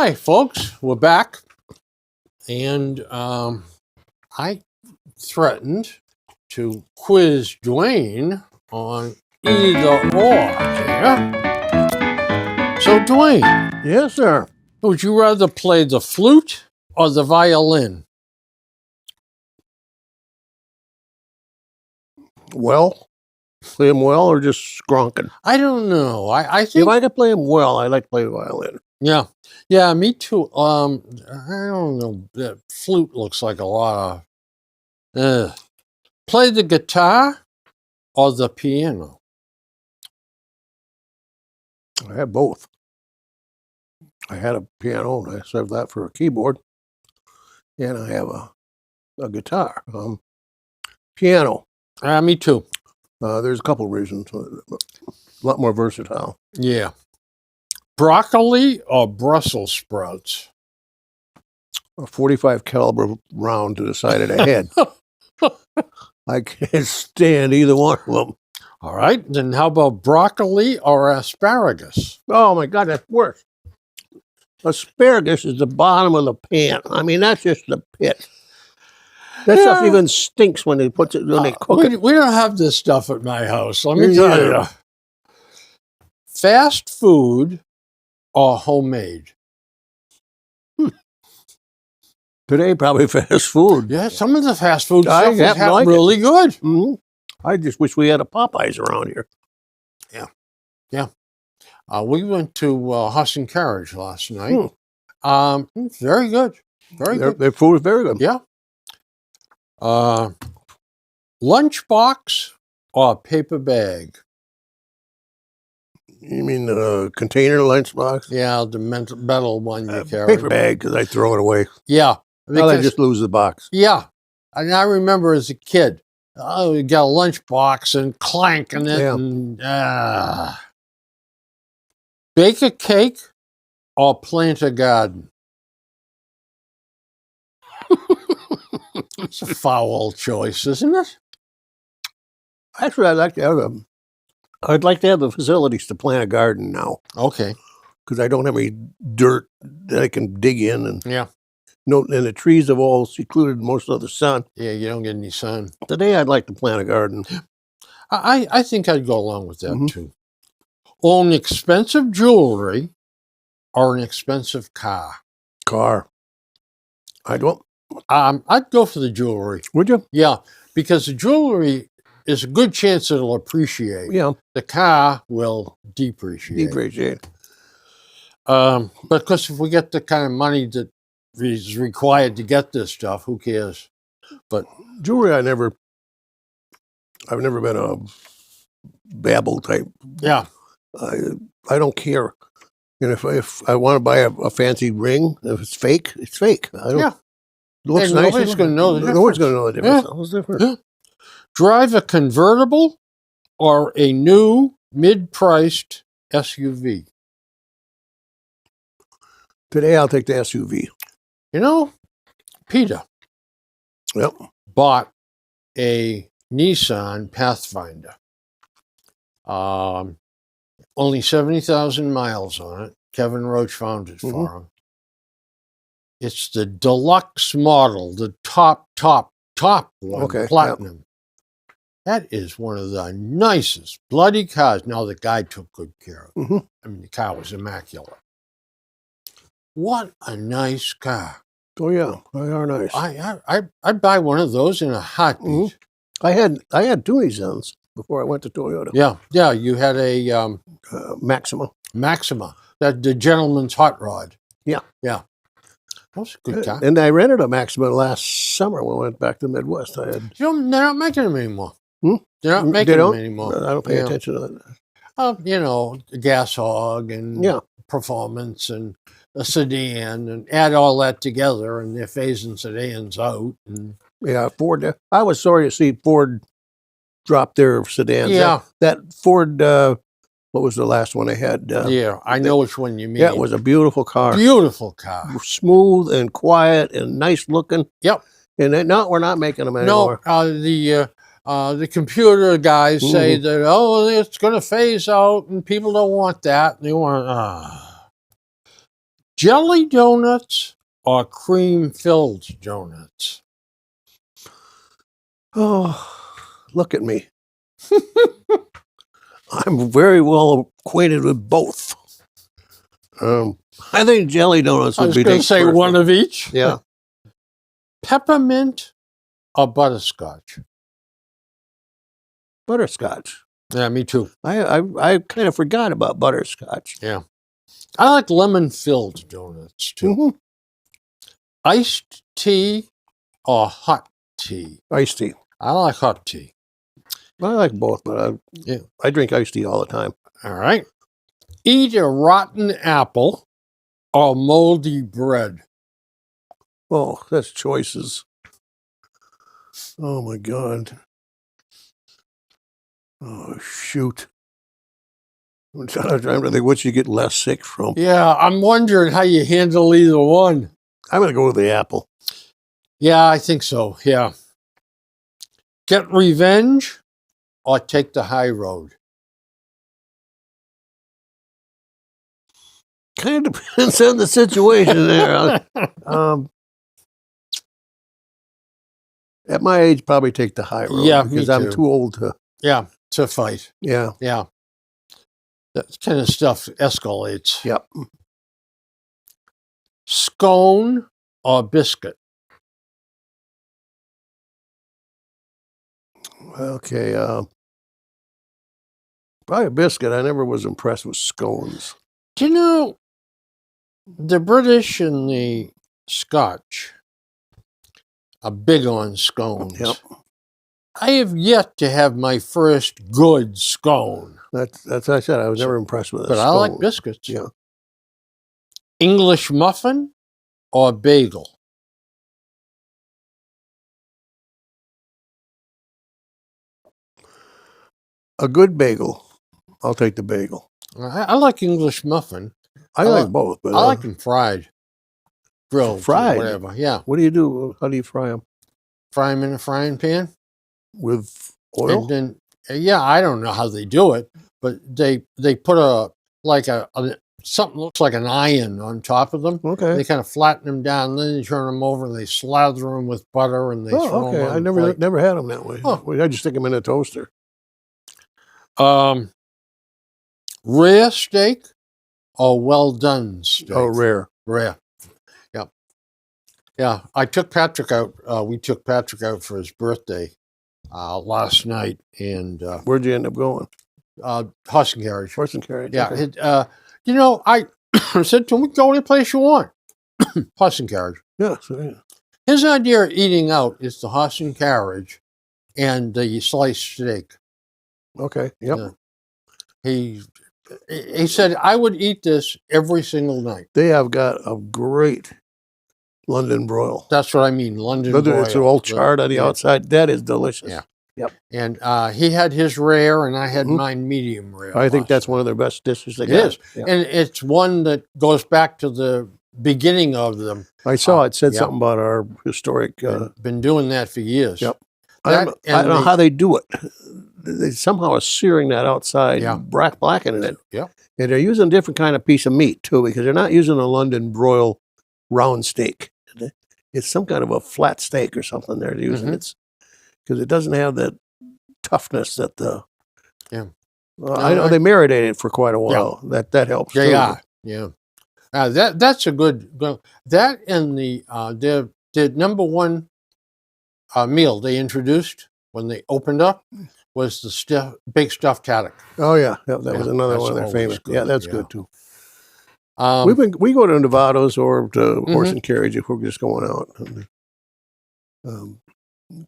Hi, folks. We're back. And I threatened to quiz Dwayne on either or here. So, Dwayne, Yes, sir. would you rather play the flute or the violin? Well, play him well or just skronking? I don't know. I think If I could play him well, I like to play violin. yeah, me too. I don't know. The flute looks like a lot of. Play the guitar or the piano? I have both. I had a piano and I saved that for a keyboard, and I have a guitar. Piano. Me too. There's a couple reasons. A lot more versatile. Yeah. Broccoli or Brussels sprouts? A 45 caliber round to the side of the head. I can't stand either one of them. All right. Then how about broccoli or asparagus? Oh my God, that's worse. Asparagus is the bottom of the pan. I mean, that's just the pit. That stuff even stinks when they put it when they cook it. We don't have this stuff at my house. Let me tell you. Fast food or homemade? Today, probably fast food. Yeah, some of the fast food stuff is like really good. Mm-hmm. I just wish we had a Popeyes around here. Yeah. We went to Horse and Carriage last night. Very good. Their food is very good. Yeah. Lunchbox or paper bag? You mean the container lunchbox? Yeah, the metal one you carry. Paper bag, because I throw it away. Yeah. Now I just lose the box. Yeah. And I remember as a kid, we got a lunchbox and clanking it. Yeah. And, bake a cake or plant a garden? It's a foul choice, isn't it? Actually, I'd like to have the facilities to plant a garden now, Okay. because I don't have any dirt that I can dig in, and Yeah. and the trees have all secluded most of the sun. Yeah, you don't get any sun. Today, I'd like to plant a garden. I think I'd go along with that too. Own expensive jewelry or an expensive car? Car. I'd go for the jewelry. Would you? Yeah, because the jewelry is a good chance it'll appreciate. Yeah. The car will depreciate. Because if we get the kind of money that is required to get this stuff, who cares? But jewelry, I've never been a babble type. Yeah. I don't care. And if I want to buy a fancy ring, if it's fake, it's fake. I don't. Yeah. It looks nice. Nobody's going to know the difference. No one's going to know the difference. Yeah. What's different? Yeah. Drive a convertible or a new mid-priced SUV? Today, I'll take the SUV. You know, Peter bought a Nissan Pathfinder. Only 70,000 miles on it. Kevin Roach found it for him. It's the deluxe model, the top one, platinum. That is one of the nicest bloody cars. Now, the guy took good care of it. I mean, the car was immaculate. What a nice car. Oh, yeah. They are nice. I'd buy one of those in a heartbeat. I had two Nissans before I went to Toyota. Yeah. You had a Maxima. That the gentleman's hot rod. Yeah. That was a good car. And I rented a Maxima last summer when I went back to the Midwest. They're not making them anymore. They're not making them anymore. I don't pay attention to that. The gas hog and performance and a sedan, and add all that together, and they're phasing sedans out. And Ford. I was sorry to see Ford drop their sedans. Yeah. That Ford, what was the last one I had? I know which one you mean. Yeah, it was a beautiful car. Beautiful car. Smooth and quiet and nice looking. Yep. And we're not making them anymore. No, the computer guys say that, it's going to phase out and people don't want that. They want, Jelly donuts or cream-filled donuts? Oh, look at me. I'm very well acquainted with both. I think jelly donuts I would was be going to next say first. one of each. Yeah. Peppermint or butterscotch? Butterscotch. Yeah, me too. I kind of forgot about butterscotch. Yeah. I like lemon-filled donuts too. Mm-hmm. Iced tea or hot tea? Iced tea. I like hot tea. I like both, but I drink iced tea all the time. All right. Eat a rotten apple or moldy bread? Oh, that's choices. Oh my God. Oh shoot. I'm trying to think what you get less sick from. Yeah, I'm wondering how you handle either one. I'm gonna go with the apple. Yeah, I think so. Yeah. Get revenge or take the high road? Kind of depends on the situation there. At my age, probably take the high road. Yeah, me because I'm too. too old to. Yeah, to fight. Yeah. Yeah. That kind of stuff escalates. Yep. Scone or biscuit? Okay. Probably a biscuit. I never was impressed with scones. Do you know the British and the Scotch are big on scones? Yep. I have yet to have my first good scone. That's what I said. I was never impressed with it. But I like biscuits. Yeah. English muffin or bagel? A good bagel. I'll take the bagel. I like English muffin. I like both, but I like them fried, grilled, fried? whatever. Yeah, what do you do? How do you fry them? fry them in a frying pan. With oil? And then, yeah, I don't know how they do it, but they put a something looks like an iron on top of them. Okay. They kind of flatten them down, and then they turn them over and they slather them with butter and they throw Oh, okay. them on I the plate. never had them that way. Oh. I just stick them in a toaster. Rare steak or well done steak? Oh, rare. Rare. Yeah. Yeah. I took Patrick out. We took Patrick out for his birthday last night, and Where'd you end up going? horse and carriage. Horse and carriage. Yeah. Okay. You know, I said to him, "We can go any place you want." Horse and carriage. Yeah. So, yeah. His idea of eating out is the horse and carriage and the sliced steak. Okay. Yep. Yeah. He said, I would eat this every single night. They have got a great London broil. That's what I mean, London broil. It's all charred on the outside. That is delicious. Yeah. Yep. And he had his rare, and I had mine medium rare. I think that's one of their best dishes they It got. is. Yeah. And it's one that goes back to the beginning of them. I saw it said yeah. something about our historic. Been doing that for years. Yep. I don't know how they do it. They somehow are searing that outside, blackening it. Yeah. And they're using a different kind of piece of meat too, because they're not using a London broil round steak. It's some kind of a flat steak or something they're using. It's because it doesn't have that toughness that the. Yeah. I know they marinated it for quite a while. Yeah. That helps. Yeah. Yeah. That's a good. That and the number one meal they introduced when they opened up was the big stuffed haddock. Oh yeah, that was another one of their famous. Good. Yeah, that's good too. We go to Nevado's or to Horse and Carriage if we're just going out.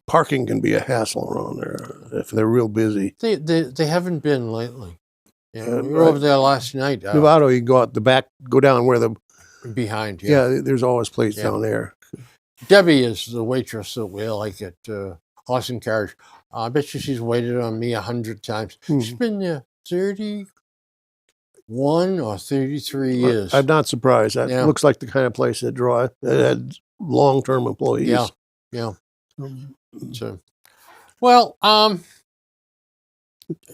Parking can be a hassle around there if they're real busy. They haven't been lately. Yeah, we were over there last night. Nevado, you go out the back, go down where the behind. Yeah, there's always places down there. Debbie is the waitress that we like at Horse and Carriage. I bet you she's waited on me 100 times. She's been there 31 or 33 years. I'm not surprised. That looks like the kind of place that had long-term employees. Yeah, yeah. So, well,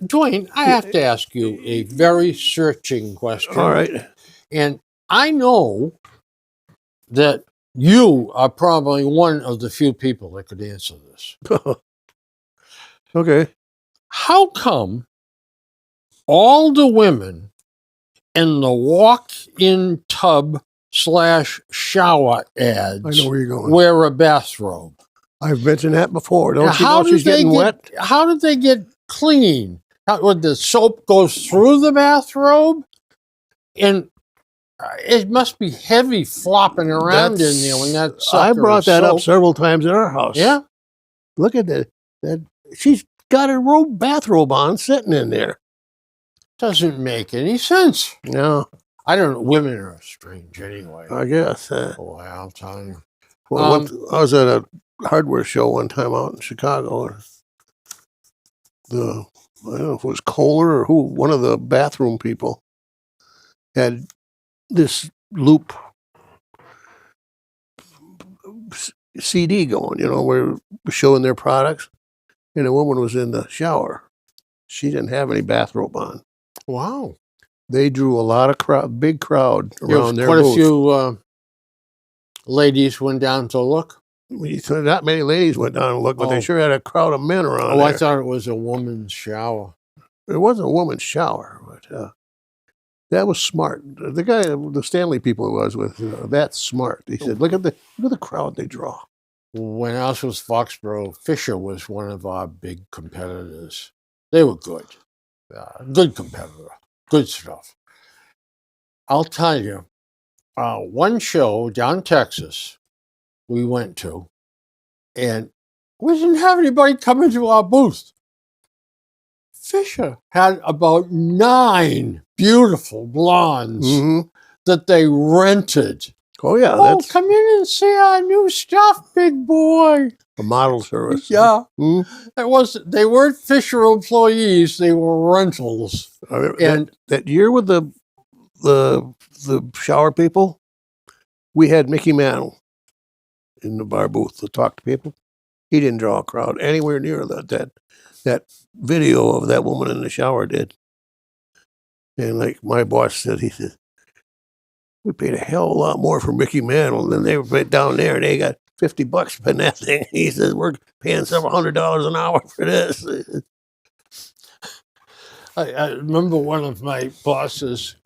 Dwayne, I have to ask you a very searching question. All right. And I know that you are probably one of the few people that could answer this. Okay. How come all the women in the walk-in tub / shower ads I know where you're going. wear a bathrobe? I've mentioned that before. Now, Don't you know she's getting wet? How did they get clean? When the soap goes through the bathrobe? And it must be heavy flopping around in there when that I sucker brought is that up soaked. several times in our house. Yeah? Look at that. She's got a bathrobe on sitting in there. Doesn't make any sense. No, I don't know. Women are strange anyway. I guess. Boy, I'll tell you. Well, I was at a hardware show one time out in Chicago. And I don't know if it was Kohler or who, one of the bathroom people had this loop CD going, where we're showing their products. And a woman was in the shower. She didn't have any bathrobe on. Wow. They drew a lot of big crowd around their quite booth. a few ladies went down to look. Not many ladies went down and looked, but they sure had a crowd of men around. Oh, I thought it was a woman's shower. It wasn't a woman's shower, but that was smart. The guy, the Stanley people who I was with, that's smart. He said, "Look at the crowd they draw." When I was with Foxborough, Fisher was one of our big competitors. They were good. Good competitor. Good stuff. I'll tell you, one show down in Texas we went to, and we didn't have anybody come into our booth. Fisher had about 9 beautiful blondes that they rented. Oh, yeah. Come in and see our new stuff, big boy. A model service. Yeah. They weren't Fisher employees, they were rentals. And that year with the shower people, we had Mickey Mantle in the bar booth to talk to people. He didn't draw a crowd anywhere near that video of that woman in the shower did. And like my boss said, he said, we paid a hell of a lot more for Mickey Mantle than they were down there, and they got $50 for that thing. He says, we're paying several $100 an hour for this. I remember one of my bosses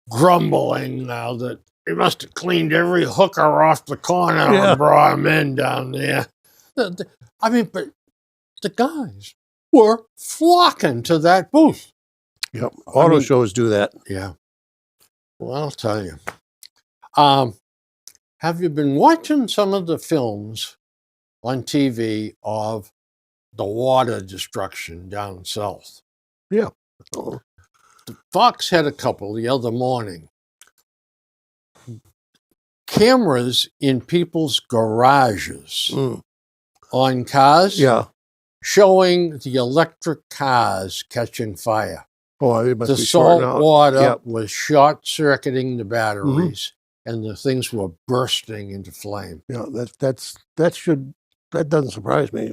grumbling now that they must have cleaned every hooker off the corner and brought them in down there. But the guys were flocking to that booth. Yep. Auto shows do that. Yeah. Well, I'll tell you. Have you been watching some of the films on TV of the water destruction down south? Yeah. Fox had a couple the other morning. Cameras in people's garages on cars. Yeah. Showing the electric cars catching fire. Oh, it must the be salt water was short-circuiting the batteries, and the things were bursting into flame. Yeah, that doesn't surprise me.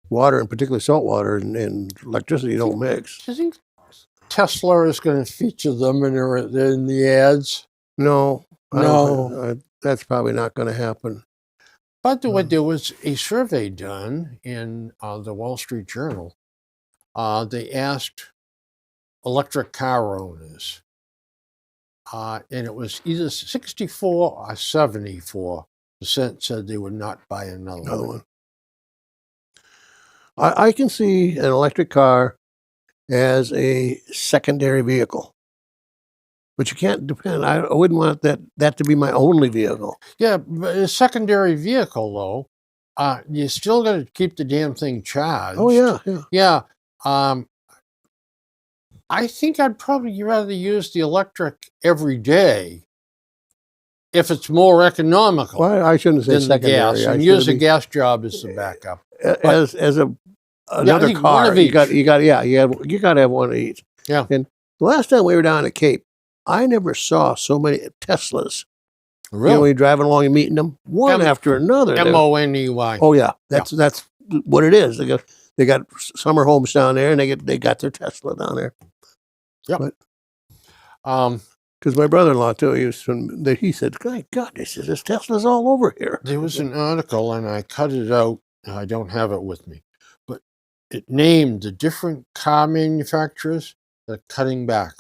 Water, and particularly salt water, and electricity don't mix. Do you think Tesla is going to feature them in the ads? No. That's probably not going to happen. By the way, there was a survey done in the Wall Street Journal. They asked electric car owners, and it was either 64 or 74% said they would not buy another one. I can see an electric car as a secondary vehicle. But you can't depend. I wouldn't want that to be my only vehicle. Yeah, but a secondary vehicle, though, you still got to keep the damn thing charged. Oh, yeah. Yeah. I think I'd probably rather use the electric every day if it's more economical. Well, I shouldn't say secondary. Gas, and use a gas job as the backup. As another car, you got to have one of each. Yeah. And the last time we were down at Cape, I never saw so many Teslas. Really? When you're driving along and meeting them, one after another. MONEY. Oh yeah, that's what it is. They got summer homes down there, and they got their Tesla down there. Yep. But, Because my brother-in-law too, he said, "My God, this Tesla's all over here." There was an article, and I cut it out. I don't have it with me, but it named the different car manufacturers that are cutting back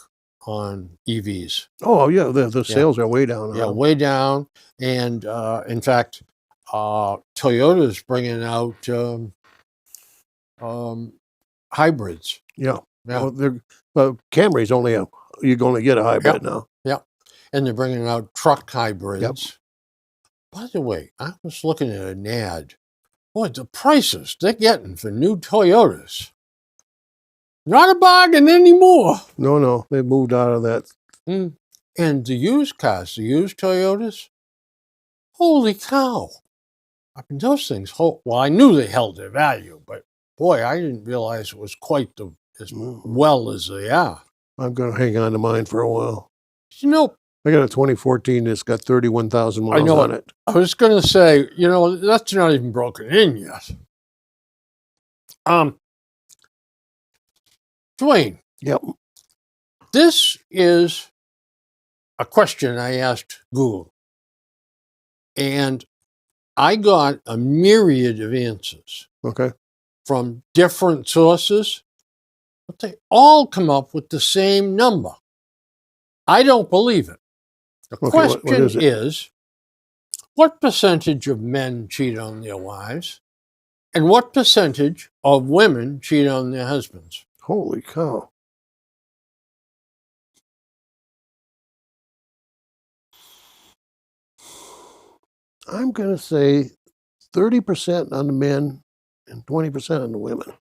on EVs. Oh yeah, the sales are way down. Yeah, way down. And in fact, Toyota's bringing out hybrids. Yeah. Yeah. Well, Camry's you're going to get a hybrid now. Yeah. And they're bringing out truck hybrids. By the way, I was looking at an ad. Boy, the prices they're getting for new Toyotas. Not a bargain anymore. No, they moved out of that. And the used cars, the used Toyotas, holy cow. I mean, those things, well, I knew they held their value, but boy, I didn't realize it was quite as well as they are. I'm going to hang on to mine for a while. You know, I got a 2014 that's got 31,000 miles on it. I was going to say, that's not even broken in yet. Dwayne. Yep. This is a question I asked Google. And I got a myriad of answers. Okay. From different sources, but they all come up with the same number. I don't believe it. The question is, what percentage of men cheat on their wives, and what percentage of women cheat on their husbands? Holy cow. I'm going to say 30% on the men and 20% on the women.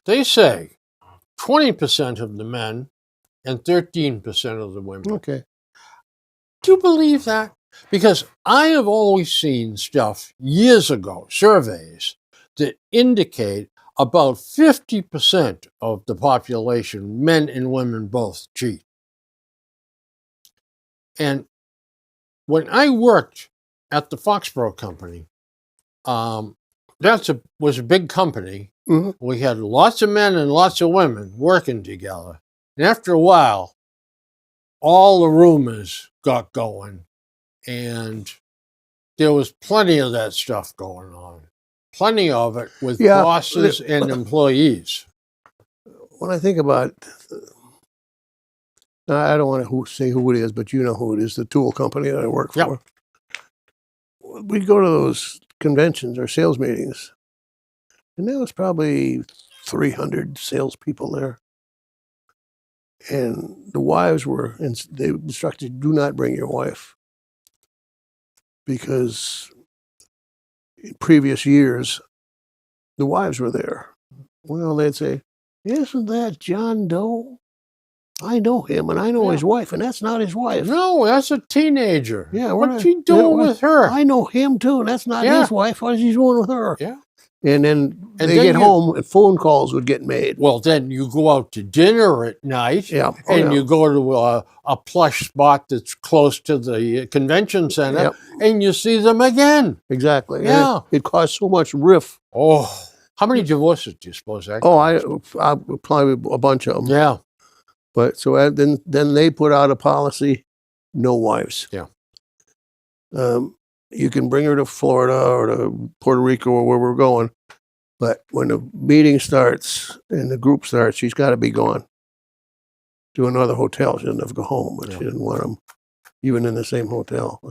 They say 20% of the men and 13% of the women. Okay. Do you believe that? Because I have always seen stuff years ago, surveys, that indicate about 50% of the population, men and women both, cheat. And when I worked at the Foxborough Company, was a big company. Mm-hmm. We had lots of men and lots of women working together. And after a while, all the rumors got going, and there was plenty of that stuff going on. Plenty of it with bosses and employees. When I think about, I don't want to say who it is, but you know who it is, the tool company that I work for. Yep. We'd go to those conventions or sales meetings, and there was probably 300 salespeople there. And the wives they instructed, do not bring your wife. Because in previous years, the wives were there. Well, they'd say, isn't that John Doe? I know him, and I know his wife, and that's not his wife. No, that's a teenager. Yeah, what's he doing with her? I know him, too, and that's not his wife. What is he doing with her? Yeah. And then they get home, and phone calls would get made. Well, then you go out to dinner at night, and you go to a plush spot that's close to the convention center, and you see them again. Exactly. Yeah. It caused so much riff. Oh, how many divorces do you suppose that? Oh, I probably a bunch of them. Yeah. But so then they put out a policy, no wives. Yeah. You can bring her to Florida or to Puerto Rico or where we're going, but when the meeting starts and the group starts, she's got to be gone to another hotel. She doesn't have to go home, but she didn't want them even in the same hotel.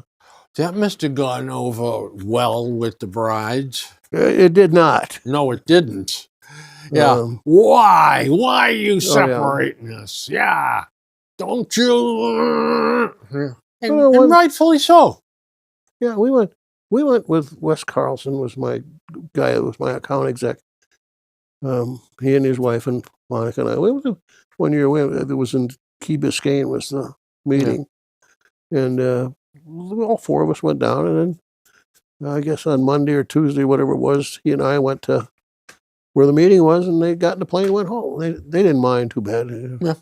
That must have gone over well with the brides. It did not. No, it didn't. Yeah. Why? Why are you separating us? Yeah. Don't you? And rightfully so. Yeah, we went with Wes Carlson, was my guy that was my account exec. He and his wife and Monica and I. We went to 1 year. It was in Key Biscayne was the meeting, and all four of us went down. And then I guess on Monday or Tuesday, whatever it was, he and I went to where the meeting was, and they got in the plane and went home. They didn't mind too bad. Yeah.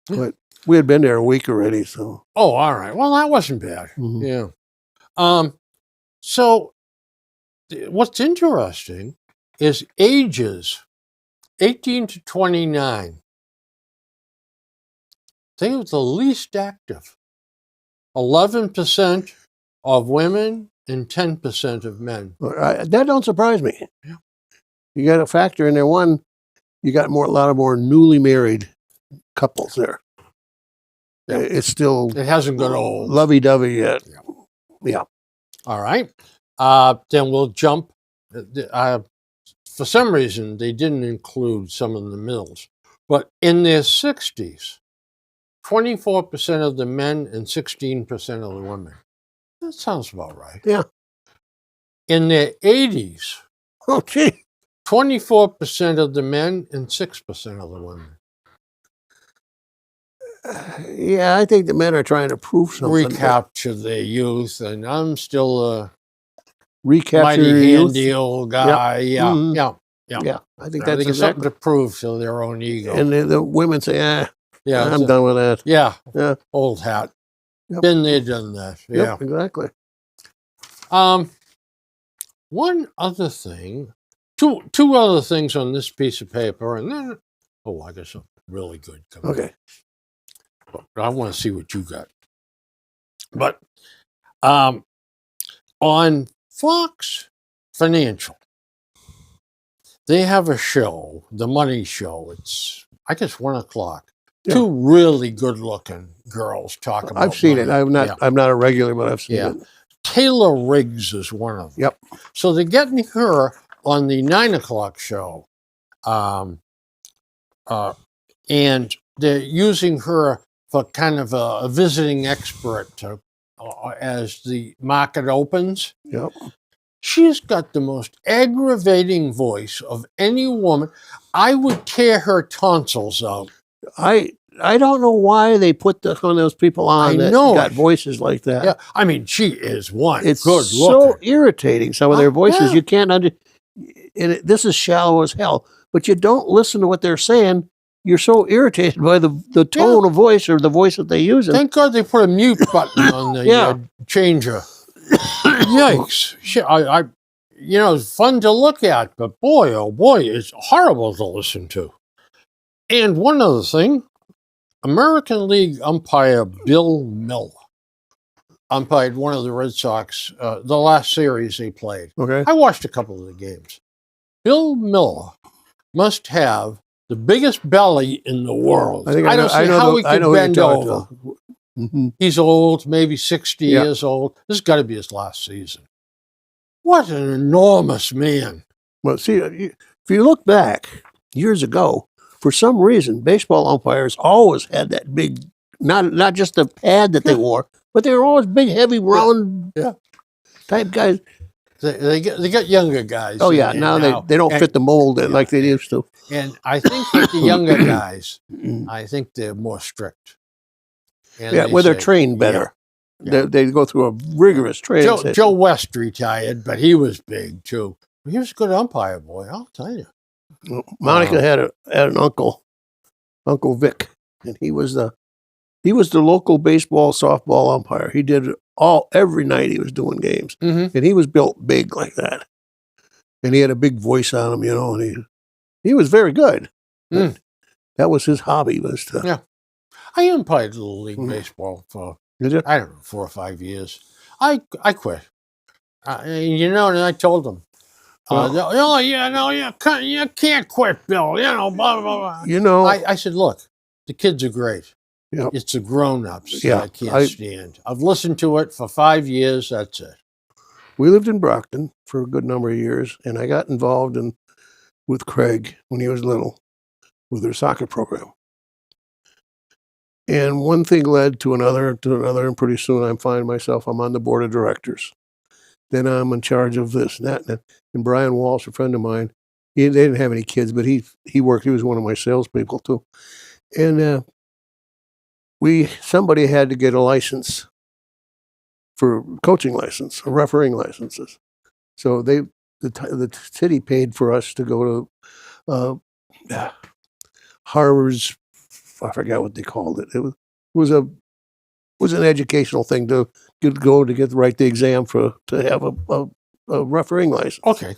But we had been there a week already, so. Oh, all right. Well, that wasn't bad. Mm-hmm. Yeah. So what's interesting is ages 18 to 29. they were the least active. 11% of women and 10% of men. That don't surprise me. Yeah. You got a factor in there. One, you got a lot of more newly married couples there. Yeah. It's still It hasn't got old. Lovey-dovey yet. Yeah. All right. Then we'll jump. For some reason, they didn't include some of the mills. But in their 60s, 24% of the men and 16% of the women. That sounds about right. Yeah. In their 80s, Oh, gee. 24% of the men and 6% of the women. Yeah, I think the men are trying to prove something. Recapture their youth, and I'm still a Recapture mighty your youth. handy old guy. Yep. Yeah, Mhm. yeah. Yeah, I think They that's get something exactly. to prove to their own ego. And the women say, yeah, I'm done with that. Yeah, Yeah. old hat. Yep. Been there, done that. Yeah. Yep, exactly. One other thing, two other things on this piece of paper, and then I got something really good coming. Okay. But I want to see what you got. But on Fox Financial, they have a show, The Money Show. It's, I guess, 1:00. Yeah. Two really good-looking girls talk about I've seen money. it. I'm not a regular, but I've seen Yeah. it. Taylor Riggs is one of them. Yep. So they're getting her on the 9:00 show. And they're using her for kind of a visiting expert to, as the market opens. Yep. She's got the most aggravating voice of any woman. I would tear her tonsils out. I don't know why they put one of those people on that got voices like that. Yeah, I mean, she is one. It's good so looking. irritating. Some of their voices you can't this is shallow as hell. But you don't listen to what they're saying. You're so irritated by the tone of voice or the voice that they use. Thank God they put a mute button on the changer. Yikes! It's fun to look at, but boy, oh boy, it's horrible to listen to. And one other thing, American League umpire Bill Miller umpired one of the Red Sox, the last series they played. Okay. I watched a couple of the games. Bill Miller must have the biggest belly in the world. I don't see how he could bend over. Mm-hmm. He's old, maybe 60 years old. This has got to be his last season. What an enormous man. Well, see, if you look back years ago, for some reason, baseball umpires always had that big, not just the pad that they wore, but they were always big, heavy, round type guys. They got younger guys. Oh, yeah. Now they don't fit the mold like they used to. And I think that the younger guys, I think they're more strict. And they're trained better. Yeah. They go through a rigorous training. Joe West retired, but he was big too. He was a good umpire, boy. I'll tell you. Monica had an uncle, Uncle Vic, and he was the local baseball, softball umpire. He did every night. He was doing games, and he was built big like that, and he had a big voice on him, and he was very good. That was his hobby. I umpired Little League baseball for, I don't know, 4 or 5 years. I quit. And I told them, you can't quit, Bill, blah, blah, blah. I said, look, the kids are great. Yep. It's the grown-ups that I can't stand. I've listened to it for 5 years. That's it. We lived in Brockton for a good number of years, and I got involved with Craig when he was little with their soccer program. And one thing led to another, and pretty soon I'm on the board of directors. Then I'm in charge of this and that. And Brian Walsh, a friend of mine, they didn't have any kids, but he was one of my salespeople too. And somebody had to get a license for coaching license, or refereeing licenses. So the city paid for us to go to Harvard's, I forgot what they called it. It was an educational thing to write the exam to have a refereeing license. Okay.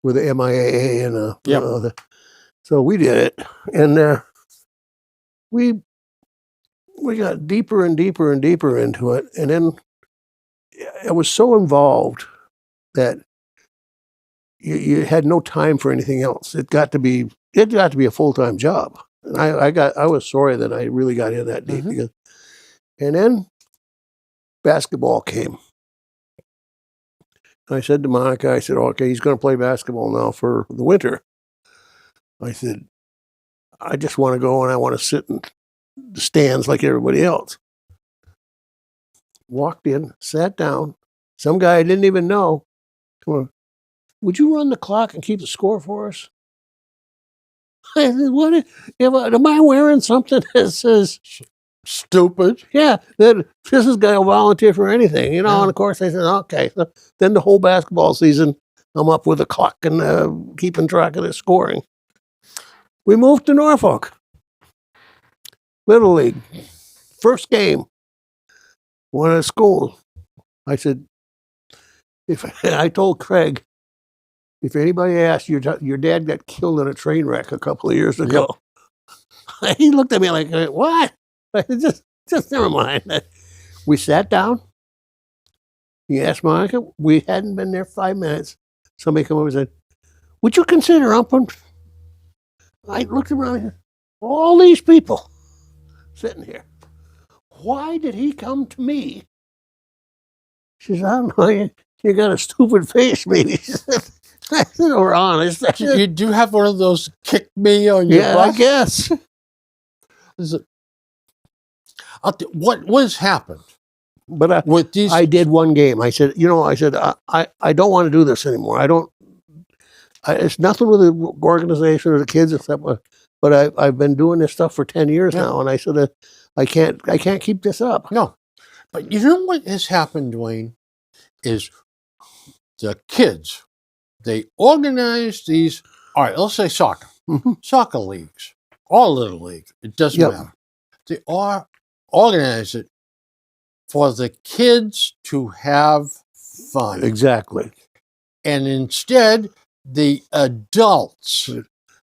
With the MIAA and so we did it, and we we got deeper and deeper and deeper into it, and then I was so involved that you had no time for anything else. It got to be a full-time job. And I was sorry that I really got in that deep. Because, and then basketball came. I said to Monica, I said, okay, he's going to play basketball now for the winter. I said, I just want to go and I want to sit in the stands like everybody else. Walked in, sat down. Some guy I didn't even know. Come on, would you run the clock and keep the score for us? I said, what? Am I wearing something that says stupid? Yeah, that this is going to volunteer for anything, you know. And of course, I said, okay. So then the whole basketball season, I'm up with a clock and keeping track of the scoring. We moved to Norfolk, Little League, first game. Went to school. I said, I told Craig, if anybody asks, your dad got killed in a train wreck a couple of years ago. Yep. He looked at me like, what? I said, just never mind. We sat down. He asked Monica. We hadn't been there 5 minutes. Somebody come over and said, would you consider umping? I looked around, all these people sitting here. Why did he come to me? She said, I don't know. You got a stupid face, maybe. I said, we're honest. You do have one of those kick me on your butt? I guess. What was happened? But with these, I did one game. I said, I don't want to do this anymore. It's nothing with the organization or the kids, except, but I've been doing this stuff for 10 years now, and I said, I can't keep this up. No, but you know what has happened, Dwayne, is the kids, they organize these, all right, let's say soccer, soccer leagues, or little league, it doesn't matter. They are organize it for the kids to have fun. Exactly. And instead, the adults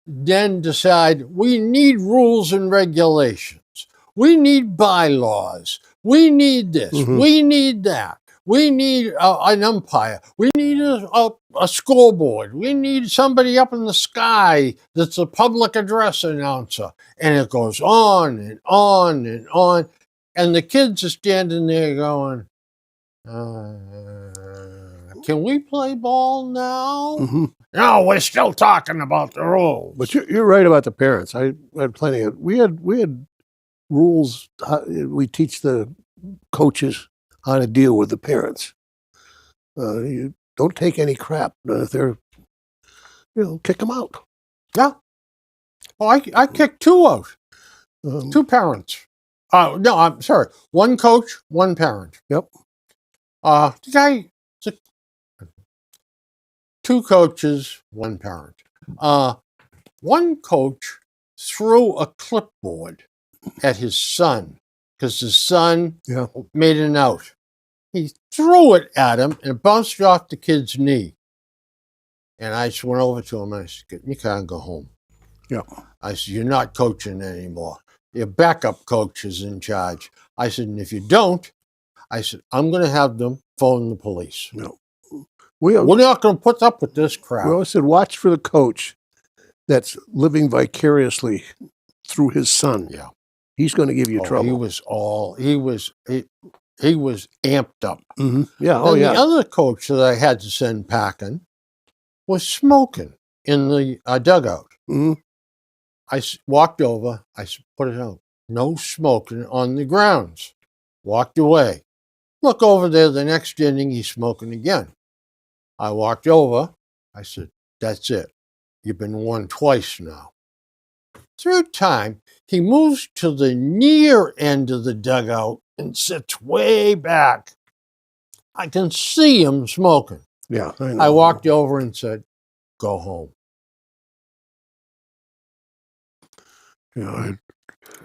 then decide we need rules and regulations. We need bylaws. We need this. We need that. We need an umpire. We need a scoreboard. We need somebody up in the sky that's a public address announcer. And it goes on and on and on. And the kids are standing there going, can we play ball now? No, we're still talking about the rules. But you're right about the parents. I had plenty of. We had rules. We teach the coaches how to deal with the parents. You don't take any crap if they're, kick them out. Yeah. Oh, I kicked 2 out. 2 parents. No, I'm sorry. 1 coach, 1 parent. Yep. The guy. 2 coaches, 1 parent. 1 coach threw a clipboard at his son because his son made an out. He threw it at him and it bounced off the kid's knee. And I just went over to him and I said, "You can't go home." Yeah. I said, "You're not coaching anymore. Your backup coach is in charge." I said, "And if you don't," I said, "I'm going to have them phone the police." No. We're not going to put up with this crap. We always said, watch for the coach that's living vicariously through his son. Yeah. He's going to give you trouble. He was amped up. Yeah. And the other coach that I had to send packing was smoking in the dugout. I walked over. I put it out. No smoking on the grounds. Walked away. Look over there. The next inning, he's smoking again. I walked over. I said, "That's it. You've been warned twice now." 3rd time, he moves to the near end of the dugout and sits way back. I can see him smoking. Yeah, I know. I walked over and said, "Go home." Yeah,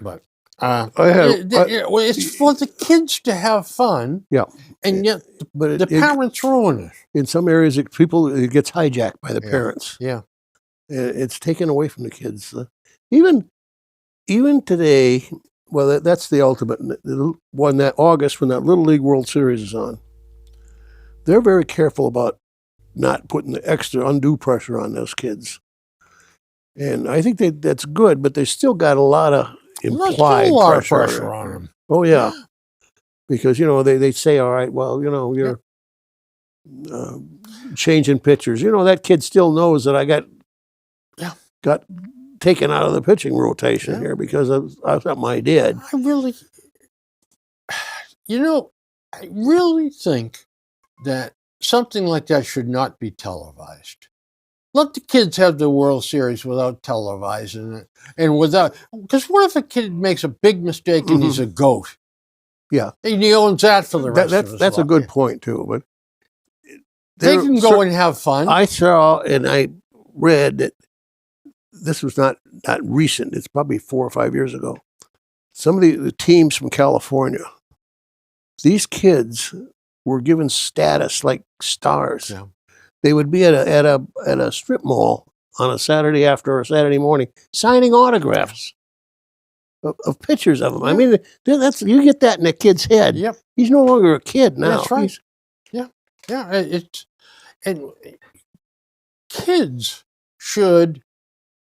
but it's for the kids to have fun. Yeah, and yet, the parents ruin it. In some areas, it gets hijacked by the parents. Yeah, it's taken away from the kids. Even today, Well, that's the ultimate. When that August, when that Little League World Series is on, they're very careful about not putting the extra undue pressure on those kids. And I think that's good, but they still got a lot of implied pressure on them. Oh, yeah. Because, they say, all right, well, you're changing pitchers. That kid still knows that I got taken out of the pitching rotation here because of something I did. I really think that something like that should not be televised. Let the kids have the World Series without televising it, and because what if a kid makes a big mistake and he's a GOAT? Yeah, and he owns that for the rest of his life. That's a good point too. But they can go and have fun. I saw and I read that this was not recent. It's probably 4 or 5 years ago. Some of the teams from California, these kids were given status like stars. Yeah. They would be at a strip mall on a Saturday after or Saturday morning signing autographs of pictures of them. Yeah. I mean, you get that in a kid's head. Yep. He's no longer a kid now. That's right. And kids should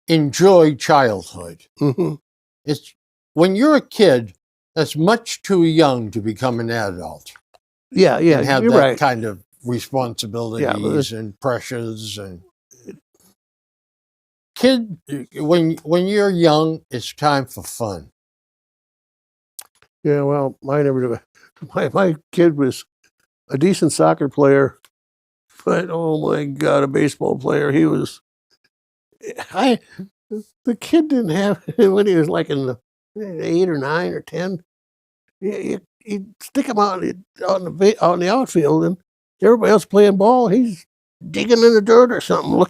enjoy childhood. Mm-hmm. It's when you're a kid, that's much too young to become an adult. Yeah, and have you're that right. kind of responsibilities and pressures and kid. When you're young, it's time for fun. Yeah, well, my kid was a decent soccer player, but oh my God, a baseball player. He was. The kid didn't have when he was like in the 8 or 9 or 10. He'd stick him out on the outfield, and everybody else playing ball. He's digging in the dirt or something,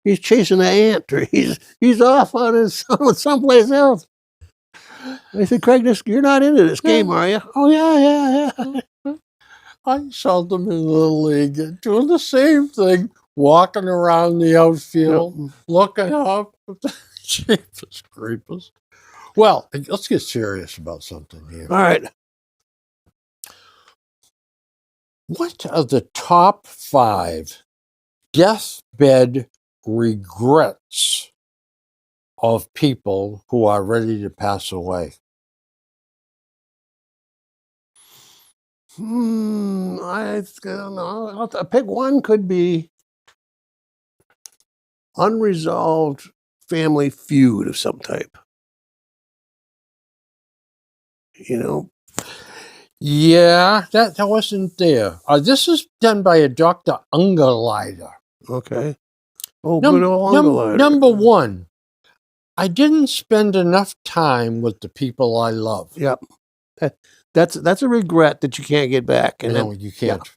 he's chasing an ant, or he's off on his with someplace else. I said, Craig, you're not into this game, are you? Oh yeah. I saw them in the Little League doing the same thing, walking around the outfield, looking up. Jeepers creepers. Well, let's get serious about something here. All right. What are the top 5 deathbed regrets of people who are ready to pass away? I don't know. I'll pick one. Could be unresolved family feud of some type. Yeah, that wasn't there. This is done by a Dr. Ungerleider. Okay. Oh, good old Ungerleider. Number 1, I didn't spend enough time with the people I love. Yep. That's a regret that you can't get back. No, you can't. Yeah.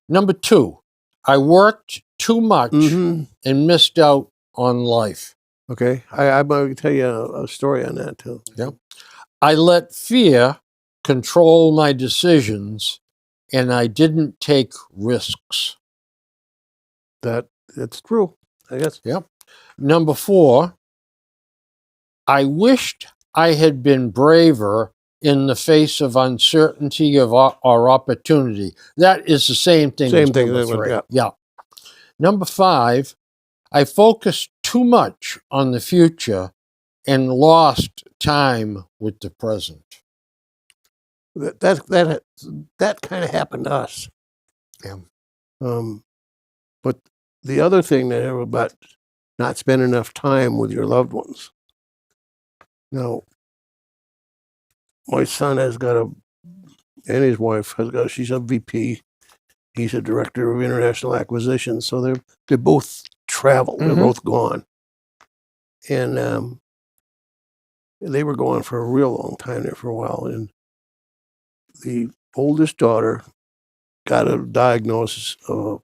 Number 2, I worked too much and missed out on life. Okay. I'm going to tell you a story on that too. Yep. I let fear control my decisions, and I didn't take risks. That's true, I guess. Yep. Number 4, I wished I had been braver in the face of uncertainty or opportunity. That is the same thing. Same thing. Number 3. Yeah. Number 5, I focused too much on the future and lost time with the present. That kind of happened to us. Yeah. But the other thing that about not spending enough time with your loved ones. Now, my son and his wife she's a VP. He's a director of international acquisitions. So they both travel. They're both gone. And they were gone for a real long time there for a while. And the oldest daughter got a diagnosis of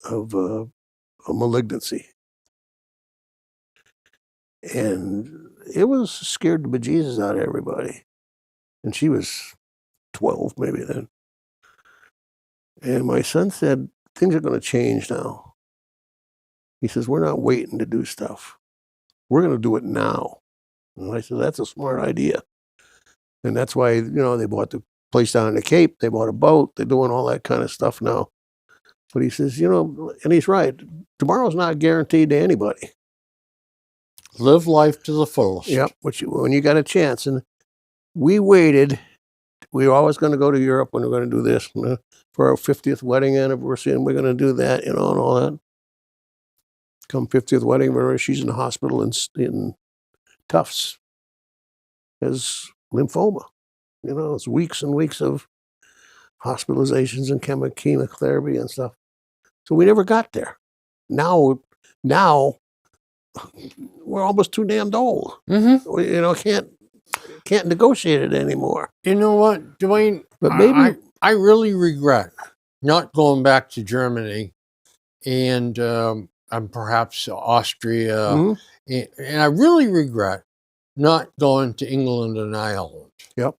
a malignancy. And it was scared the bejesus out of everybody. And she was 12 maybe then. And my son said, things are going to change now. He says, we're not waiting to do stuff. We're going to do it now. And I said, that's a smart idea. And that's why, they bought the place down in the Cape. They bought a boat. They're doing all that kind of stuff now. But he says, and he's right. Tomorrow's not guaranteed to anybody. Live life to the fullest. Yep. When you got a chance. And we waited. We were always going to go to Europe when we we're going to do this for our 50th wedding anniversary, and we're going to do that, and all that. Come 50th wedding anniversary, she's in the hospital in Tufts. Has lymphoma. It's weeks and weeks of hospitalizations and chemotherapy and stuff. So we never got there. Now we're almost too damned old. Mm-hmm. We, can't negotiate it anymore. You know what, Dwayne? But maybe I really regret not going back to Germany and perhaps Austria. Mm-hmm. And I really regret not going to England and Ireland. Yep.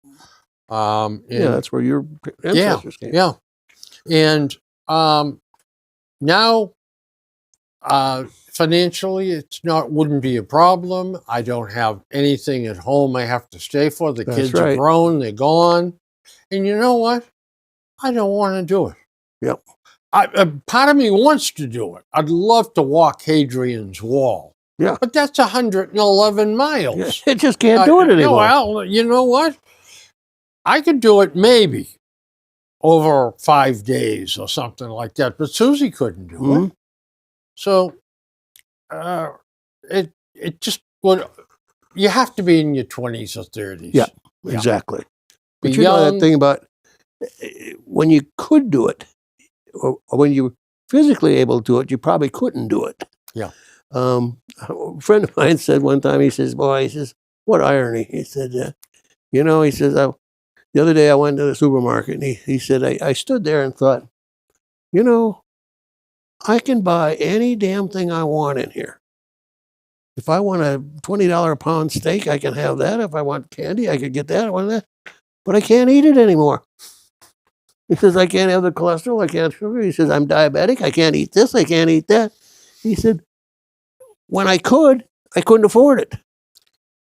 That's where your ancestors came. Yeah. And now, financially, wouldn't be a problem. I don't have anything at home I have to stay for. The kids are grown, they're gone. And you know what? I don't want to do it. Yep. Part of me wants to do it. I'd love to walk Hadrian's Wall. Yeah. But that's 111 miles. Yeah, it just can't do it anymore. Well, you know what? I could do it maybe over 5 days or something like that, but Susie couldn't do it. So it just would. You have to be in your 20s or 30s. Yeah, exactly. But Be you know young. that thing about when you could do it, or when you were physically able to do it, you probably couldn't do it. Yeah. A friend of mine said one time, he says, what irony. He said, he says, the other day I went to the supermarket, and he said, I stood there and thought, I can buy any damn thing I want in here. If I want a $20 a pound steak, I can have that. If I want candy, I could get that. I want that. But I can't eat it anymore. He says, I can't have the cholesterol. I can't sugar. He says, I'm diabetic. I can't eat this. I can't eat that. He said, when I couldn't afford it.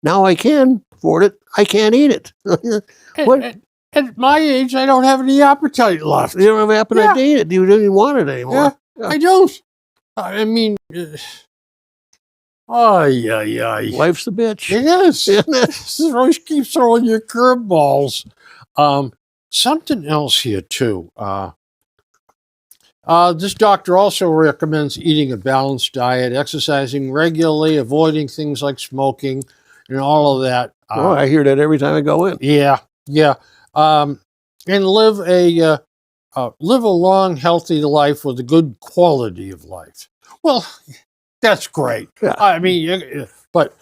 Now I can afford it. I can't eat it. At my age, I don't have any appetite left. You don't have appetite to eat it. You don't even want it anymore. Yeah. I don't. I mean, Life's the bitch. It is. This always keeps throwing you curveballs. Something else here, too. This doctor also recommends eating a balanced diet, exercising regularly, avoiding things like smoking, and all of that. I hear that every time I go in. Yeah. And live a long, healthy life with a good quality of life. Well, that's great. Yeah. I mean, but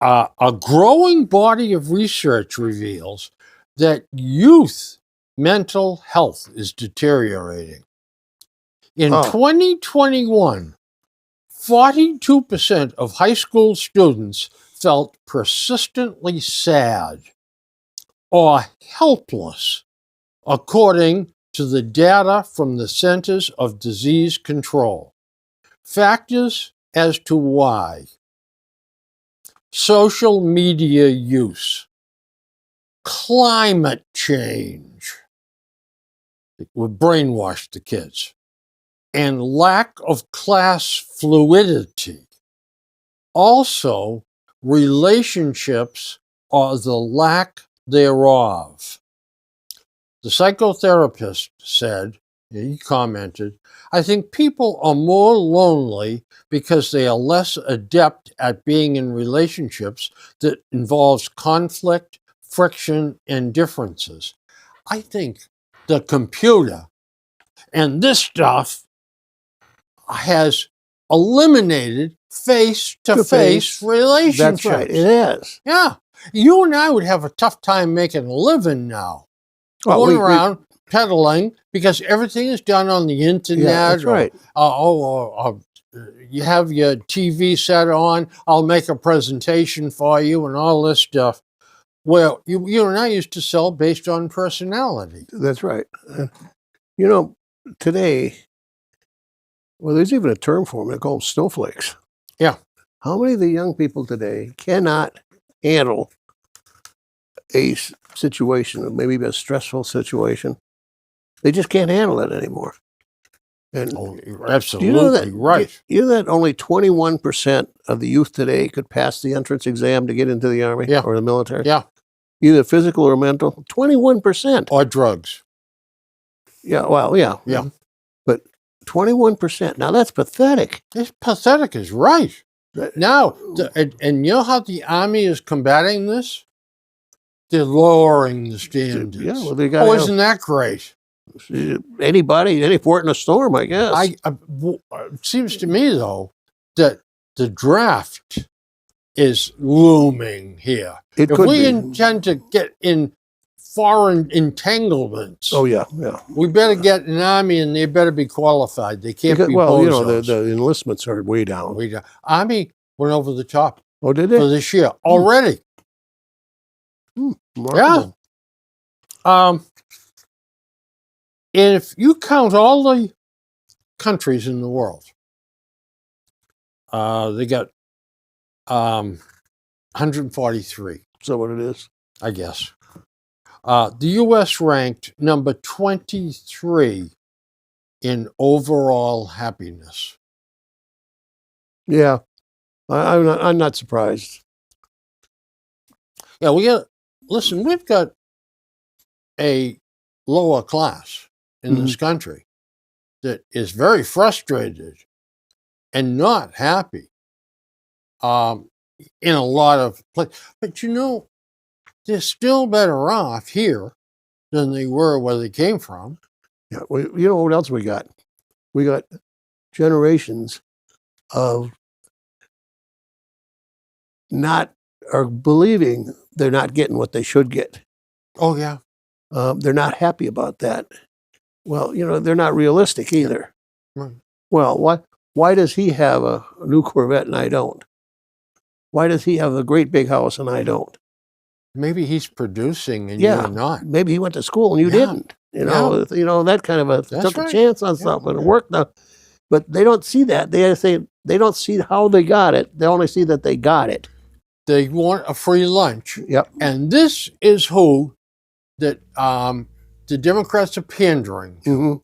a growing body of research reveals that youth mental health is deteriorating. In 2021, 42% of high school students felt persistently sad or helpless, according to the data from the Centers of Disease Control. Factors as to why: social media use, climate change, we brainwashed the kids, and lack of class fluidity. Also, relationships or the lack thereof. The psychotherapist said, he commented, I think people are more lonely because they are less adept at being in relationships that involves conflict, friction, and differences. I think the computer and this stuff has eliminated face-to-face relationships. That's right, it is. Yeah. You and I would have a tough time making a living now. Going around peddling because everything is done on the internet. Yeah, that's right. You have your TV set on, I'll make a presentation for you and all this stuff. Well, you and I used to sell based on personality. That's right. Today, there's even a term for them. They call them snowflakes. Yeah. How many of the young people today cannot handle a situation, maybe a stressful situation. They just can't handle it anymore. And Oh, you're absolutely do you know that, right. you know that only 21% of the youth today could pass the entrance exam to get into the Army Yeah. or the military? Yeah. Either physical or mental. 21%. Or drugs. Yeah, well, yeah. Yeah. But 21%. Now that's pathetic. It's pathetic is right. Now, and you know how the Army is combating this? They're lowering the standards. Yeah, well, they got isn't that great? anybody, any port in a storm, I guess. It seems to me, though, that the draft is looming here. It If could we be. intend to get in foreign entanglements, Oh yeah, yeah. we better get an army, and they better be qualified. They can't be well, you know, bozos. the enlistments are way down. Army went over the top Oh, did for they? this year already. Remarkable. Yeah. If you count all the countries in the world, they got 143. So what it is? I guess. The U.S. ranked number 23 in overall happiness. Yeah, I'm not surprised. Yeah, we've got a lower class in this country that is very frustrated and not happy in a lot of places. But you know, they're still better off here than they were where they came from. Yeah, you know what else we got? We got generations of not or believing they're not getting what they should get. Oh yeah, they're not happy about that. Well, you know, they're not realistic either. Right. Well, why does he have a new Corvette and I don't? Why does he have a great big house and I don't? Maybe he's producing and you're not. Maybe he went to school and you didn't. You know, that kind of took a chance on something and it worked now. But they don't see that. They don't see how they got it. They only see that they got it. They want a free lunch. Yep. And this is who that the Democrats are pandering to. Mm-hmm.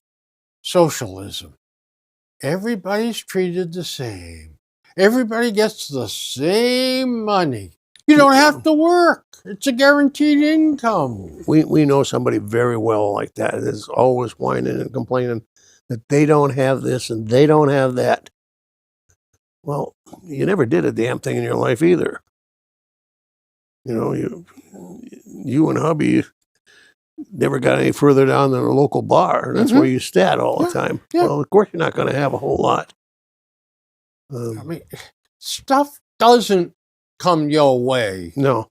Socialism. Everybody's treated the same. Everybody gets the same money. You don't have to work. It's a guaranteed income. We know somebody very well like that. Is always whining and complaining that they don't have this and they don't have that. Well, you never did a damn thing in your life either. You know, you and hubby never got any further down than a local bar. And that's where you sat all the time. Yeah. Well, of course, you're not going to have a whole lot. I mean, stuff doesn't come your way. No.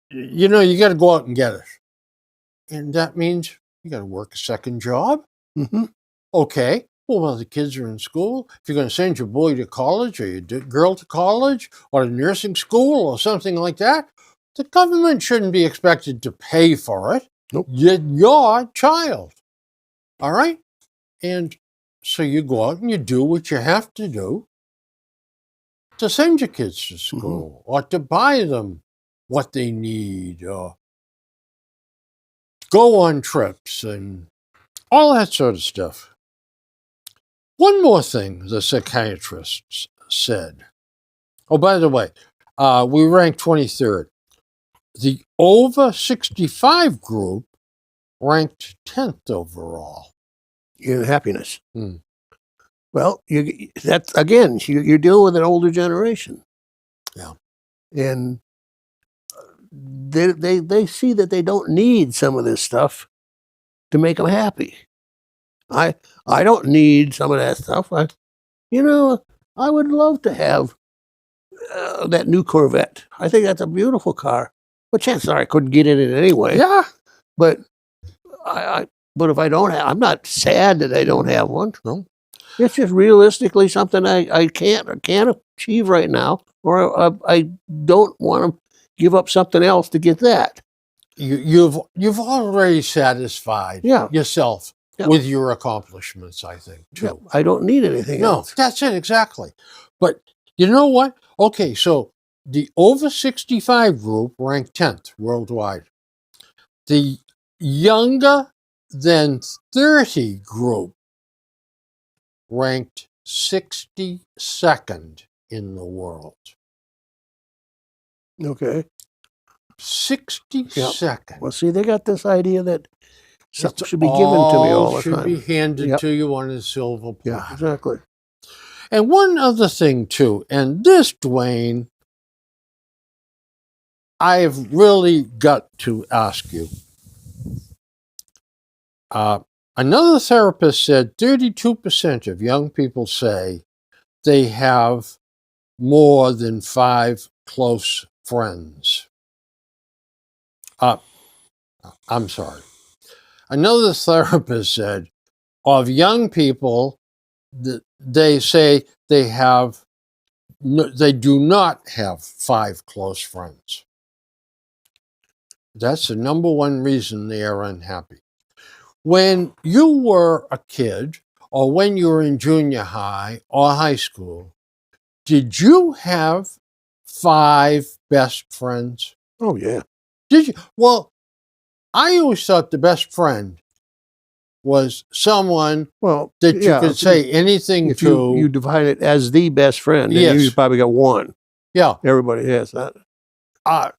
You know, you got to go out and get it. And that means you got to work a second job. Mm-hmm. Okay. Well, while the kids are in school, if you're going to send your boy to college or your girl to college or to nursing school or something like that, the government shouldn't be expected to pay for it. Nope. You're your child. All right? And so you go out and you do what you have to do to send your kids to school or to buy them what they need or go on trips and all that sort of stuff. One more thing the psychiatrists said. Oh, by the way, we ranked 23rd. The over 65 group ranked 10th overall. In happiness. Well, that's again, you're dealing with an older generation. Yeah. And they see that they don't need some of this stuff to make them happy. I don't need some of that stuff. I would love to have that new Corvette. I think that's a beautiful car. But chances are I couldn't get in it anyway. Yeah. But but if I don't have, I'm not sad that I don't have one. No. It's just realistically something I can't achieve right now, or I don't want to give up something else to get that. You've already satisfied yourself with your accomplishments, I think, too. Yeah, I don't need anything else. No, that's it, exactly. But you know what? Okay, so The over 65 group ranked 10th worldwide. The younger than 30 group ranked 62nd in the world. Okay. 62nd. Well, see, they got this idea that something It's should be given to me all the should time. be handed Yep. to you on a silver platter. Yeah, exactly. And one other thing, too, and this, Dwayne, I've really got to ask you. Another therapist said 32% of young people say they have more than 5 close friends. I'm sorry. Another therapist said of young people, they say they do not have 5 close friends. That's the number one reason they are unhappy. When you were a kid, or when you were in junior high or high school, did you have 5 best friends? Oh, yeah. Did you? Well, I always thought the best friend was someone Well, that you could say anything if to. you divide it as the best friend, then Yes. you probably got one. Yeah. Everybody has that.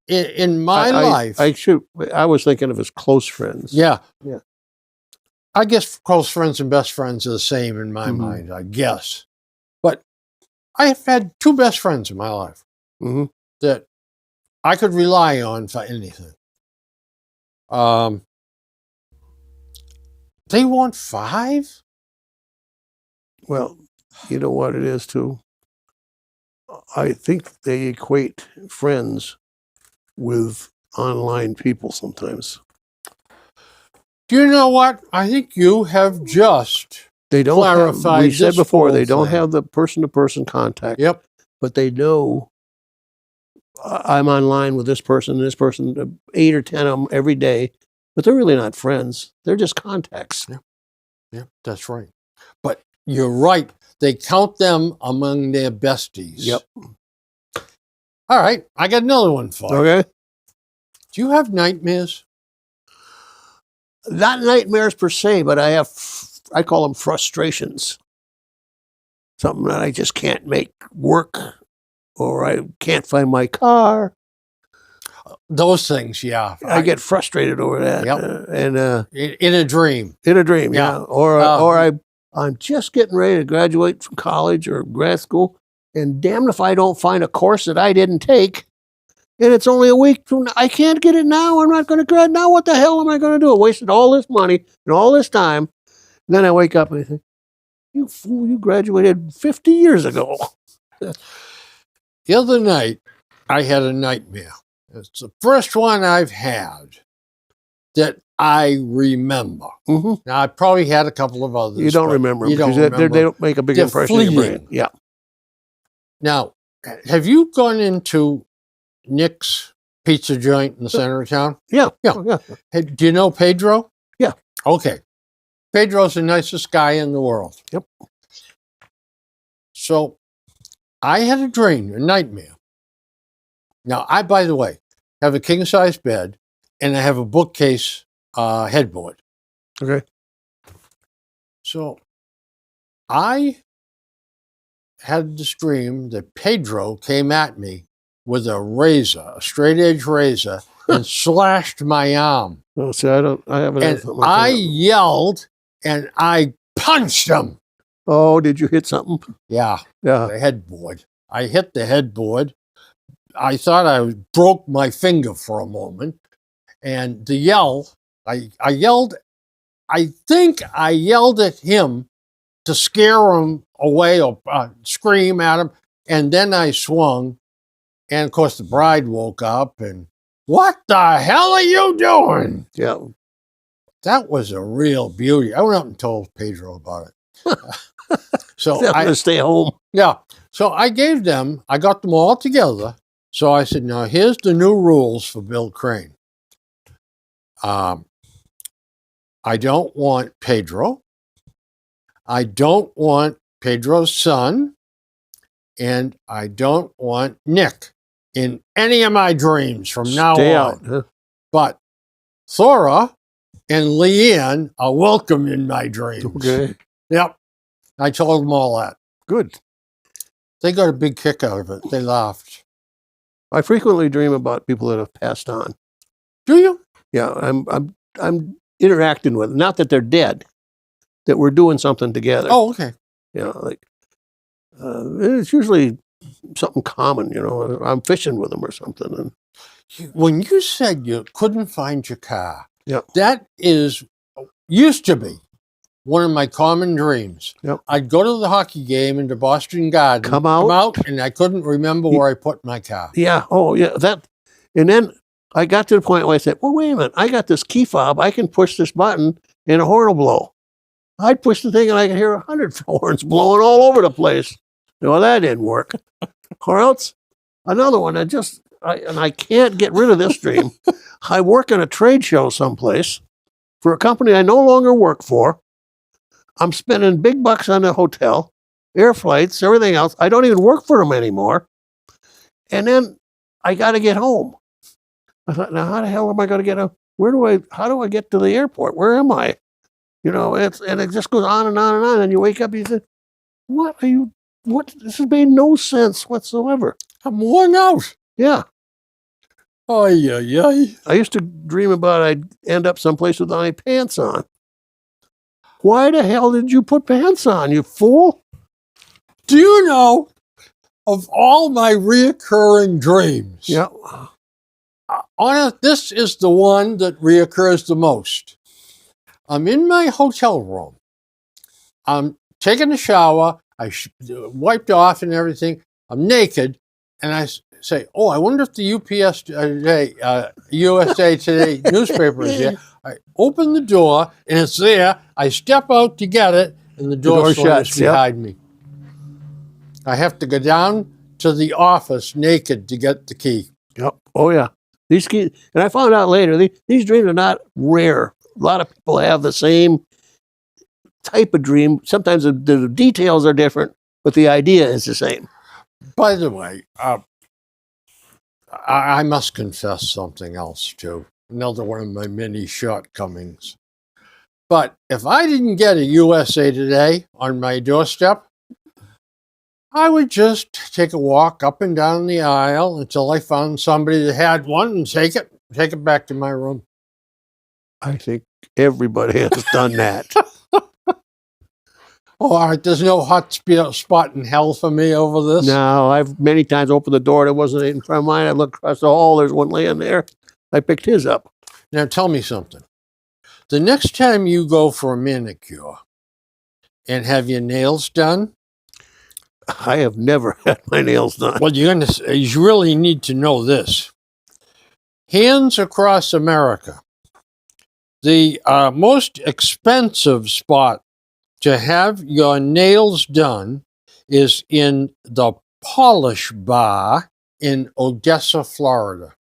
In my life. I was thinking of as close friends. Yeah. Yeah. I guess close friends and best friends are the same in my mind, I guess. But I've had 2 best friends in my life that I could rely on for anything. They want 5? Well, you know what it is, too? I think they equate friends with online people sometimes. Do you know what? I think you have just They don't clarified we said this before, whole they don't thing. have the person-to-person contact. Yep. But they know I'm online with this person, 8 or 10 of them every day, but they're really not friends. They're just contacts. Yeah, that's right. But you're right. They count them among their besties. Yep. All right. I got another one for you. Okay. Do you have nightmares? Not nightmares per se, but I call them frustrations. Something that I just can't make work, or I can't find my car. Those things, yeah. I get frustrated over that. Yep. In a dream. In a dream, Yeah. yeah. Or I'm just getting ready to graduate from college or grad school, and damned if I don't find a course that I didn't take, and it's only a week from now. I can't get it now. I'm not going to grad now. What the hell am I going to do? I wasted all this money and all this time. And then I wake up and I think, you fool, you graduated 50 years ago. The other night, I had a nightmare. It's the first one I've had that I remember. Now, I probably had a couple of others. You don't remember You them don't because they don't make a big They're impression in your brain. fleeting. Yeah. Now, have you gone into Nick's pizza joint in the center of town? Yeah. Yeah. Yeah. Hey, do you know Pedro? Yeah. Okay. Pedro's the nicest guy in the world. Yep. So I had a dream, a nightmare. Now, I, by the way, have a king-size bed, and I have a bookcase headboard. Okay. So I had this dream that Pedro came at me with a razor, a straight-edge razor, and slashed my arm. Oh, see, I haven't. And I yelled, and I punched him. Oh, did you hit something? Yeah. Yeah. The headboard. I hit the headboard. I thought I broke my finger for a moment. And the yell, I yelled, I think I yelled at him to scare him away or scream at him. And then I swung. And of course, the bride woke up and, what the hell are you doing? Yeah. That was a real beauty. I went up and told Pedro about it. So I'm going to stay home. Yeah. So I got them all together. So I said, now here's the new rules for Bill Crane. I don't want Pedro. I don't want Pedro's son. And I don't want Nick. in any of my dreams from now Stay on. out. Huh? But Thora and Leanne are welcome in my dreams. Okay. Yep. I told them all that. Good. They got a big kick out of it. They laughed. I frequently dream about people that have passed on. Do you? Yeah, I'm interacting with them. Not that they're dead, that we're doing something together. Oh, okay. You know, like it's usually something common. You know, I'm fishing with them or something, and When you said you couldn't find your car, Yep. that used to be one of my common dreams. Yep. I'd go to the hockey game in the Boston Garden, Come out. and I couldn't remember where I put my car. yeah, oh yeah, that. And then I got to the point where I said, "Well, wait a minute, I got this key fob. I can push this button, and a horn will blow." I'd push the thing, and I could hear 100 horns blowing all over the place. Well, that didn't work. Or else another one. I can't get rid of this dream. I work in a trade show someplace for a company I no longer work for. I'm spending big bucks on the hotel, air flights, everything else. I don't even work for them anymore. And then I got to get home. I thought, now how the hell am I going to get home? How do I get to the airport? Where am I? You know, and it just goes on and on and on. And you wake up and you say, what? This has made no sense whatsoever. I'm worn out. Yeah. Ay, ay, ay. I used to dream about I'd end up someplace without any pants on. Why the hell did you put pants on, you fool? Do you know, of all my reoccurring dreams, Yeah. this is the one that reoccurs the most. I'm in my hotel room. I'm taking a shower. I wiped off and everything. I'm naked. And I say, oh, I wonder if the USA Today newspaper is here. I open the door, and it's there. I step out to get it, and the door shuts behind me. I have to go down to the office naked to get the key. Yep. Oh, yeah. These keys, and I found out later, these dreams are not rare. A lot of people have the same type of dream. Sometimes the details are different, but the idea is the same. By the way, I must confess something else, too. Another one of my many shortcomings. But if I didn't get a USA Today on my doorstep, I would just take a walk up and down the aisle until I found somebody that had one and take it back to my room. I think everybody has done that. Oh, all right, there's no hot spot in hell for me over this? No, I've many times opened the door. There wasn't in front of mine. I looked across the hall. There's one laying there. I picked his up. Now, tell me something. The next time you go for a manicure and have your nails done, I have never had my nails done. well, you really need to know this. Hands Across America, the most expensive spot to have your nails done is in the Polish Bar in Odessa, Florida.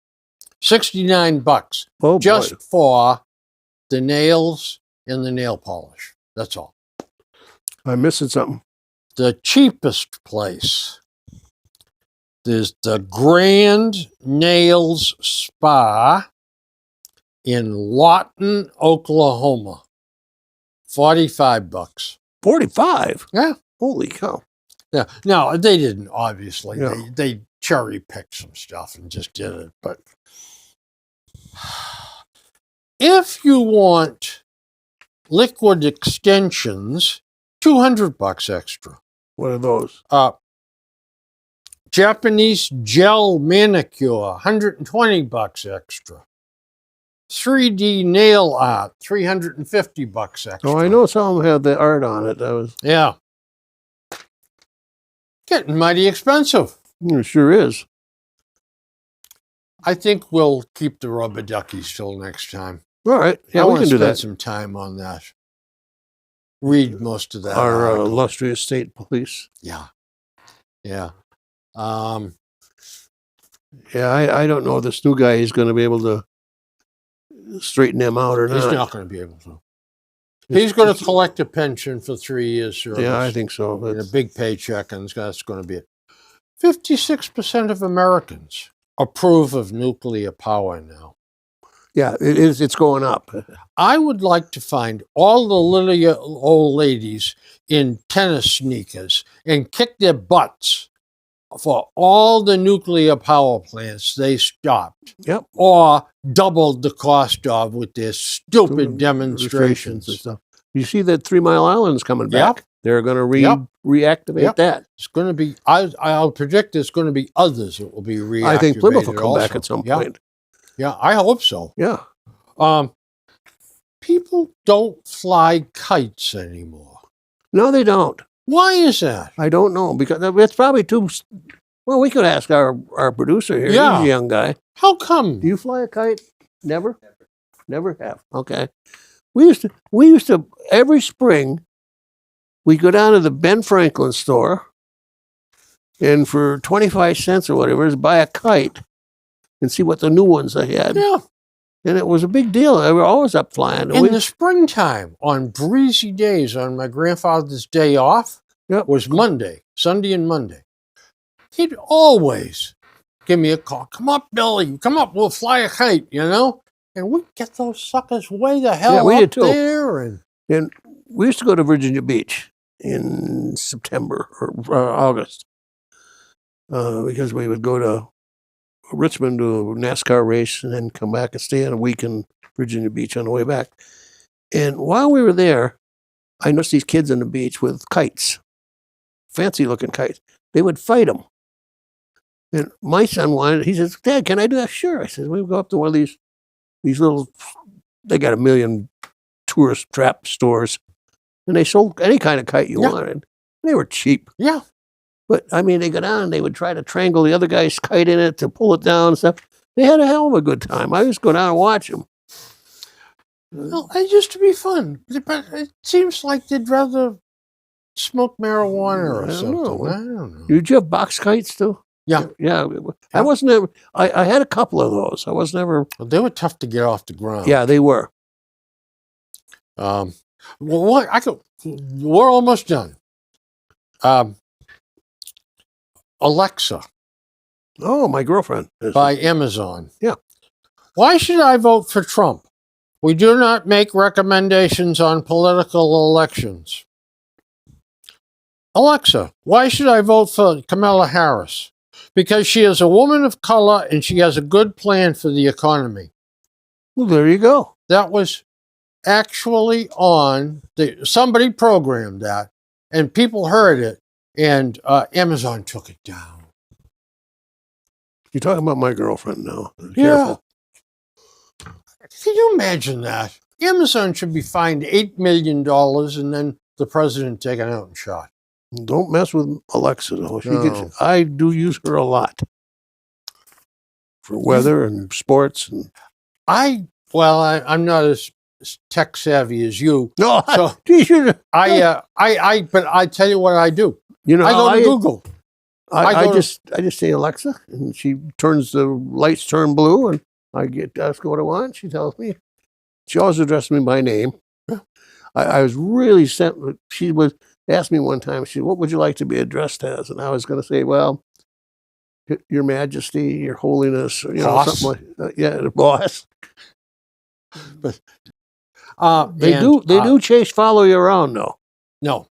$69 Oh, just boy. for the nails and the nail polish. That's all. I'm missing something. The cheapest place is the Grand Nails Spa in Lawton, Oklahoma. $45. 45? Yeah. Holy cow. Yeah. No, they didn't, obviously. Yeah. They cherry picked some stuff and just did it. But if you want liquid extensions, $200 extra. What are those? Japanese gel manicure, $120 extra. 3D nail art, $350 extra. Oh, I know some of them have the art on it. Yeah. Getting mighty expensive. It sure is. I think we'll keep the rubber duckies till next time. All right. Yeah, I we want can to do spend that. some time on that. Read most of that. Our article. illustrious state police. Yeah. Yeah. Yeah, I don't know if this new guy is going to be able to straighten them out or He's not. not going to be able to. He's going to collect a pension for 3 years service. Yeah, I think so. And a big paycheck, and that's going to be it. 56% of Americans approve of nuclear power now. Yeah, it is. It's going up. I would like to find all the little old ladies in tennis sneakers and kick their butts for all the nuclear power plants they stopped. Yep. Or doubled the cost of with their stupid demonstrations and stuff. You see that 3 Mile Island's coming back. Yep. They're going to reactivate Yep. that. It's going to be. I'll predict there's going to be others that will be reactivated. I think Plymouth will come also. back at some point. Yeah, I hope so. Yeah. People don't fly kites anymore. No, they don't. Why is that? I don't know, because it's probably too. Well, we could ask our producer here. Yeah. He's a young guy. How come? Do you fly a kite? Never. Never have. Okay. We used to every spring. We go down to the Ben Franklin store, and for 25 cents or whatever, is buy a kite and see what the new ones they had. Yeah. And it was a big deal. They were always up flying. In the springtime, on breezy days, on my grandfather's day off, Yep. was Monday, Sunday and Monday. He'd always give me a call. Come up, Billy. Come up. We'll fly a kite, you know? And we'd get those suckers way the hell we up did too. there. And we used to go to Virginia Beach in September or August because we would go to Richmond to a NASCAR race and then come back and stay a week in Virginia Beach on the way back. And while we were there, I noticed these kids on the beach with kites, fancy looking kites. They would fight them. And my son wanted, he says, Dad, can I do that? Sure. I said, we'll go up to one of these little, they got a million tourist trap stores. And they sold any kind of kite you wanted. They were cheap. Yeah. But, I mean, they go down and they would try to strangle the other guy's kite in it to pull it down and stuff. They had a hell of a good time. I just go down and watch them. Well, it used to be fun. But it seems like they'd rather smoke marijuana or I don't something. know. I don't know. Did you have box kites, too? Yeah. Yeah. I wasn't ever, I had a couple of those. I was never. Well, they were tough to get off the ground. Yeah, they were. Well, what we're almost done. Alexa Oh, my girlfriend. by Amazon. Yeah. Why should I vote for Trump? We do not make recommendations on political elections. Alexa, why should I vote for Kamala Harris? Because she is a woman of color and she has a good plan for the economy. Well, there you go. That was actually on somebody programmed that, and people heard it, and Amazon took it down. You're talking about my girlfriend now. Yeah. Careful. Can you imagine that? Amazon should be fined $8 million and then the president taken out and shot. Don't mess with Alexa, though. No. I do use her a lot for weather and sports. And I'm not as tech savvy as you. no, So but I tell you what I do. you know, I go to Google. I just say Alexa, and she turns the lights turn blue, and I get to ask her what I want. She tells me. She always addresses me by name. I was really sent. She was asked me one time. She said, "What would you like to be addressed as?" And I was going to say, "Well, Your Majesty, Your Holiness, or, Boss. something like that." Yeah, the boss. But They do follow you around, though. No,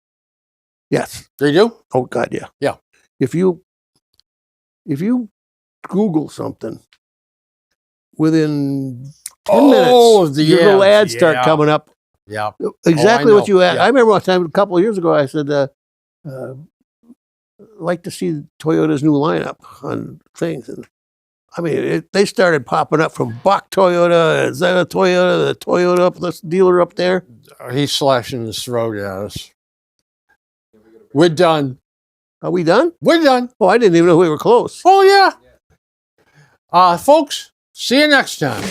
Yes. they do. Oh God, yeah. Yeah. If you Google something, within 10 minutes, your little ads start coming up. Yeah. Exactly what know. you asked. Yeah. I remember one time, a couple of years ago, I said, like to see Toyota's new lineup on things. And I mean, they started popping up from Bach Toyota, is that a Toyota, the Toyota this dealer up there. He's slashing his throat at us. We're done. Are we done? We're done. Oh, I didn't even know we were close. Oh, yeah. Folks, see you next time.